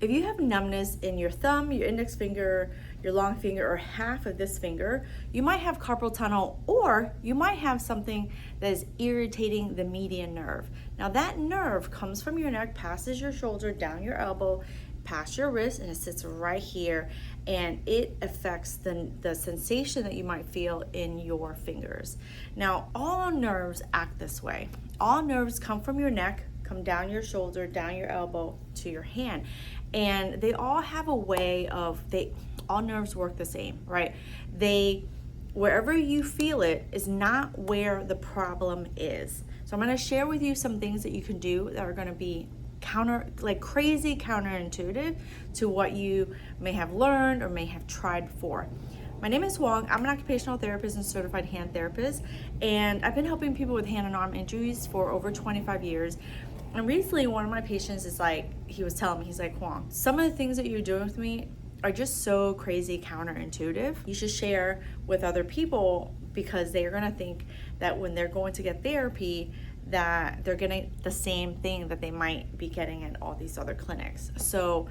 If you have numbness in your thumb, your index finger, your long finger, or half of this finger, you might have carpal tunnel, or you might have something that is irritating the median nerve. Now that nerve comes from your neck, passes your shoulder, down your elbow, past your wrist, and it sits right here, and it affects the sensation that you might feel in your fingers. Now all nerves act this way. All nerves come from your neck, come down your shoulder, down your elbow to your hand. And they all have a way of, all nerves work the same, right? Wherever you feel it is not where the problem is. So I'm gonna share with you some things that you can do that are gonna be crazy counterintuitive to what you may have learned or may have tried before. My name is Huang. I'm an occupational therapist and certified hand therapist, and I've been helping people with hand and arm injuries for over 25 years. And recently, one of my patients he was telling me, he's like, Huang, some of the things that you're doing with me are just so crazy counterintuitive. You should share with other people because they're gonna think that when they're going to get therapy, that they're getting the same thing that they might be getting at all these other clinics. So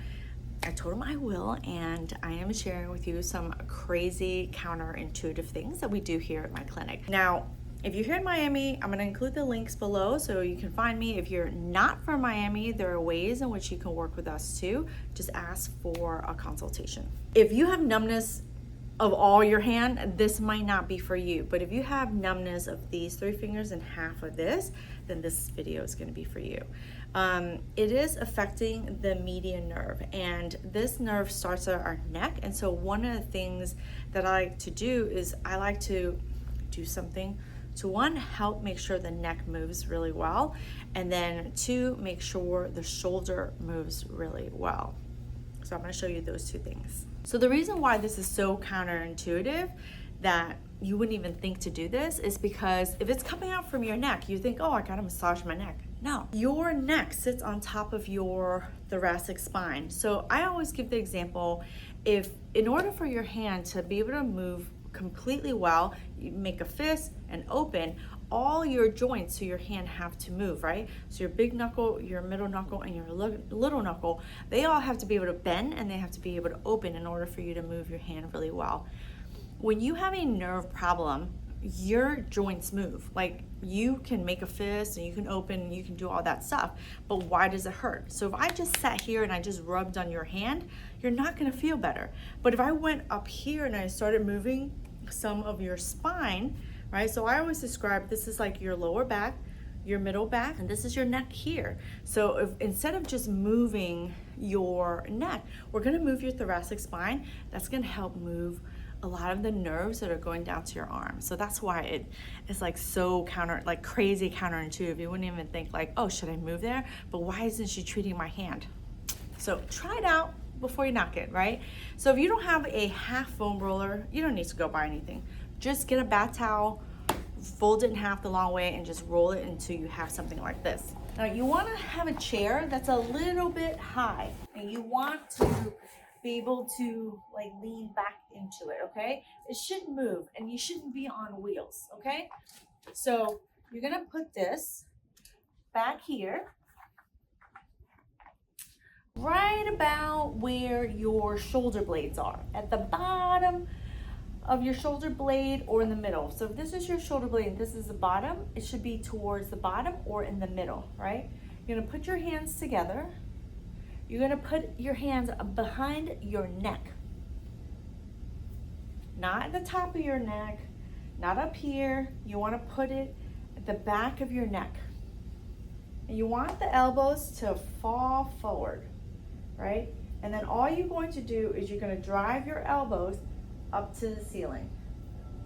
I told him I will, and I am sharing with you some crazy counterintuitive things that we do here at my clinic. Now, if you're here in Miami, I'm going to include the links below so you can find me. If you're not from Miami, there are ways in which you can work with us too. Just ask for a consultation. If you have numbness of all your hand, this might not be for you. But if you have numbness of these 3 fingers and half of this, then this video is going to be for you. It is affecting the median nerve, and this nerve starts at our neck. And so one of the things that I like to do is I like to do something to, one, help make sure the neck moves really well, and then 2, make sure the shoulder moves really well. So I'm going to show you those 2 things. So the reason why this is so counterintuitive that you wouldn't even think to do this is because if it's coming out from your neck, you think, oh, I gotta massage my neck. No, your neck sits on top of your thoracic spine. So I always give the example, if in order for your hand to be able to move completely well, you make a fist and open, all your joints to your hand have to move, right? So your big knuckle, your middle knuckle, and your little knuckle, they all have to be able to bend and they have to be able to open in order for you to move your hand really well. When you have a nerve problem, your joints move. Like, you can make a fist and you can open and you can do all that stuff, but why does it hurt? So if I just sat here and I just rubbed on your hand, you're not gonna feel better. But if I went up here and I started moving some of your spine, right? So I always describe this is like your lower back, your middle back, and this is your neck here. So if, instead of just moving your neck, we're gonna move your thoracic spine. That's gonna help move a lot of the nerves that are going down to your arm. So that's why it's like so crazy counterintuitive. You wouldn't even think like, oh, should I move there? But why isn't she treating my hand? So try it out before you knock it, right? So if you don't have a half foam roller, you don't need to go buy anything. Just get a bath towel, fold it in half the long way, and just roll it until you have something like this. Now you want to have a chair that's a little bit high, and you want to be able to like lean back into it, okay? It shouldn't move, and you shouldn't be on wheels, okay? So you're gonna put this back here, right about where your shoulder blades are, at the bottom of your shoulder blade or in the middle. So if this is your shoulder blade and this is the bottom, it should be towards the bottom or in the middle, right? You're gonna put your hands together. You're gonna put your hands behind your neck. Not at the top of your neck, not up here. You wanna put it at the back of your neck. And you want the elbows to fall forward, right? And then all you're going to do is you're gonna drive your elbows up to the ceiling.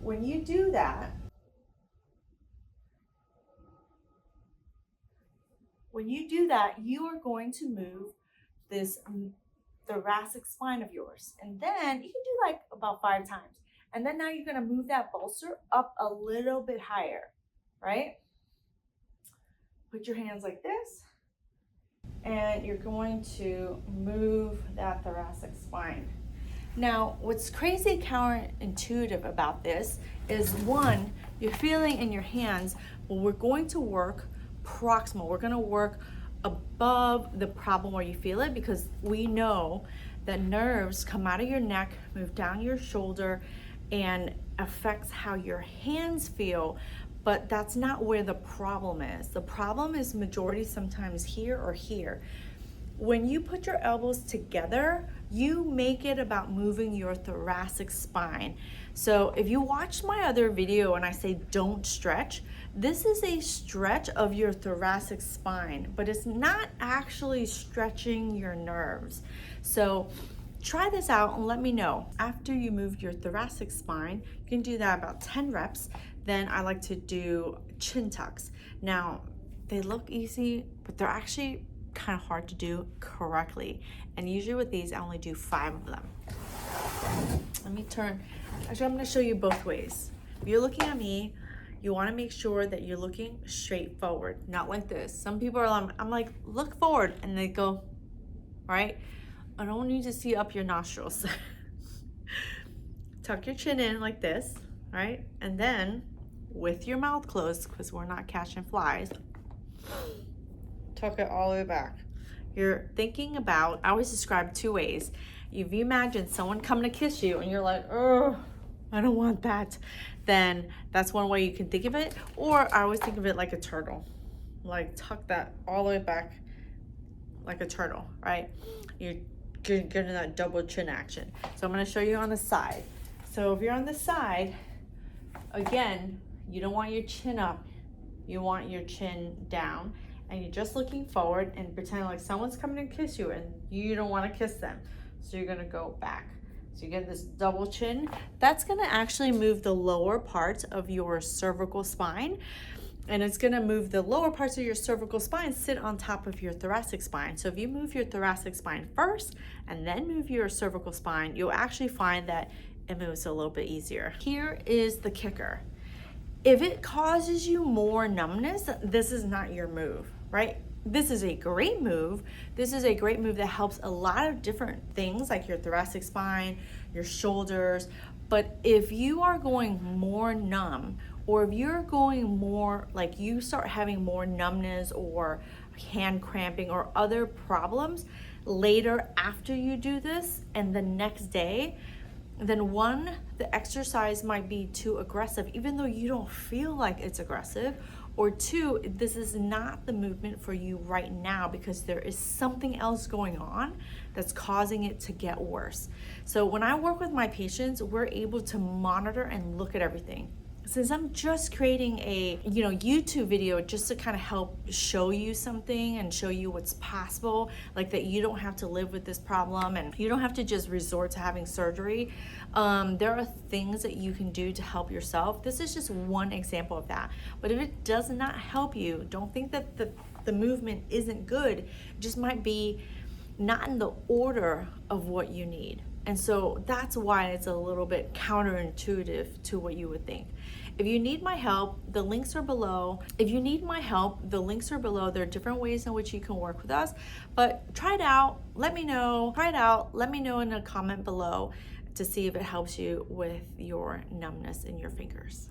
When you do that, you are going to move this thoracic spine of yours. And then you can do like about 5 times. And then now you're gonna move that bolster up a little bit higher, right? Put your hands like this, and you're going to move that thoracic spine. Now, what's crazy counterintuitive about this is, one, you're feeling in your hands, well, we're going to work proximal. We're going to work above the problem where you feel it, because we know that nerves come out of your neck, move down your shoulder, and affects how your hands feel, but that's not where the problem is. The problem is majority sometimes here or here. When you put your elbows together, you make it about moving your thoracic spine. So if you watched my other video and I say don't stretch, this is a stretch of your thoracic spine, but it's not actually stretching your nerves. So try this out and let me know. After you move your thoracic spine, you can do that about 10 reps. Then I like to do chin tucks. Now, they look easy, but they're actually kind of hard to do correctly. And usually with these, I only do 5 of them. Let me turn. Actually, I'm going to show you both ways. If you're looking at me, you want to make sure that you're looking straight forward, not like this. Some people are, I'm like, look forward, and they go, right? I don't need to see up your nostrils. Tuck your chin in like this, right? And then with your mouth closed, because we're not catching flies, tuck it all the way back. You're thinking about, I always describe 2 ways. If you imagine someone coming to kiss you and you're like, oh, I don't want that, then that's one way you can think of it. Or I always think of it like a turtle. Like tuck that all the way back like a turtle, right? You're getting that double chin action. So I'm gonna show you on the side. So if you're on the side, again, you don't want your chin up, you want your chin down, and you're just looking forward and pretend like someone's coming to kiss you and you don't want to kiss them. So you're gonna go back. So you get this double chin. That's gonna actually move the lower part of your cervical spine, and it's gonna move the lower parts of your cervical spine sit on top of your thoracic spine. So if you move your thoracic spine first and then move your cervical spine, you'll actually find that it moves a little bit easier. Here is the kicker. If it causes you more numbness, this is not your move, right? This is a great move. This is a great move that helps a lot of different things like your thoracic spine, your shoulders. But if you are going more numb, or if you're going more, like you start having more numbness or hand cramping or other problems later after you do this and the next day, then 1, the exercise might be too aggressive, even though you don't feel like it's aggressive, or 2, this is not the movement for you right now because there is something else going on that's causing it to get worse. So when I work with my patients, we're able to monitor and look at everything. Since I'm just creating a YouTube video just to kind of help show you something and show you what's possible, like that you don't have to live with this problem and you don't have to just resort to having surgery. There are things that you can do to help yourself. This is just one example of that. But if it does not help you, don't think that the movement isn't good. It just might be not in the order of what you need. And so that's why it's a little bit counterintuitive to what you would think. If you need my help, the links are below. There are different ways in which you can work with us, but try it out. Let me know. Let me know in a comment below to see if it helps you with your numbness in your fingers.